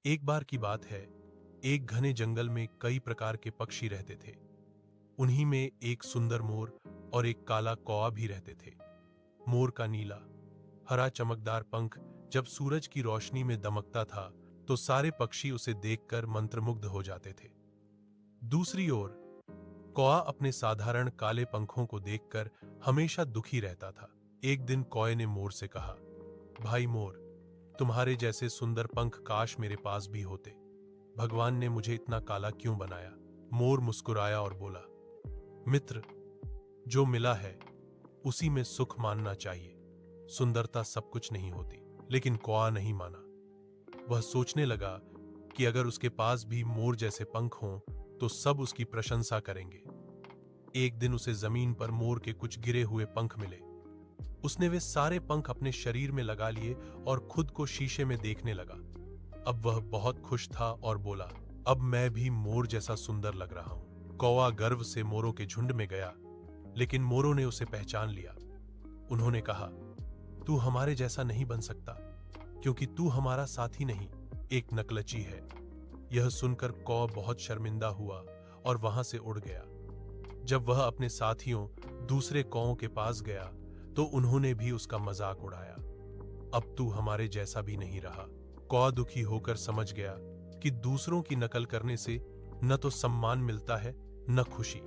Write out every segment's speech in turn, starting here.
एक बार की बात है, एक घने जंगल में कई प्रकार के पक्षी रहते थे। उन्हीं में एक सुंदर मोर और एक काला कौवा भी रहते थे। मोर का नीला, हरा चमकदार पंख जब सूरज की रोशनी में दमकता था, तो सारे पक्षी उसे देखकर मंत्रमुग्ध हो जाते थे। दूसरी ओर कौवा अपने साधारण काले पंखों को देखकर हमेशा दुखी रहता था। एक दिन कौवे ने मोर से कहा, भाई मोर, तुम्हारे जैसे सुंदर पंख काश मेरे पास भी होते। भगवान ने मुझे इतना काला क्यों बनाया? मोर मुस्कुराया और बोला, मित्र, जो मिला है उसी में सुख मानना चाहिए। सुंदरता सब कुछ नहीं होती। लेकिन कौवा नहीं माना। वह सोचने लगा कि अगर उसके पास भी मोर जैसे पंख हों तो सब उसकी प्रशंसा करेंगे। एक दिन उसे जमीन पर मोर के कुछ गिरे हुए पंख मिले। उसने वे सारे पंख अपने शरीर में लगा लिए और खुद को शीशे में देखने लगा। अब वह बहुत खुश था और बोला, अब मैं भी मोर जैसा सुंदर लग रहा हूं। कौवा गर्व से मोरों के झुंड में गया, लेकिन मोरों ने उसे पहचान लिया। उन्होंने कहा, तू हमारे जैसा नहीं बन सकता, क्योंकि तू हमारा साथी नहीं, एक नकलची है। यह सुनकर कौवा बहुत शर्मिंदा हुआ और वहां से उड़ गया। जब वह अपने साथियों दूसरे कौवों के पास गया तो उन्होंने भी उसका मजाक उड़ाया। अब तू हमारे जैसा भी नहीं रहा। कौवा दुखी होकर समझ गया कि दूसरों की नकल करने से न तो सम्मान मिलता है न खुशी।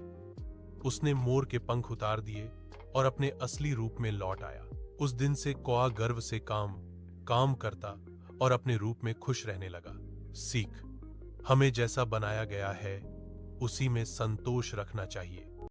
उसने मोर के पंख उतार दिए और अपने असली रूप में लौट आया। उस दिन से कौवा गर्व से काम करता और अपने रूप में खुश रहने लगा। सीख, हमें जैसा बनाया गया है उसी में संतोष रखना चाहिए।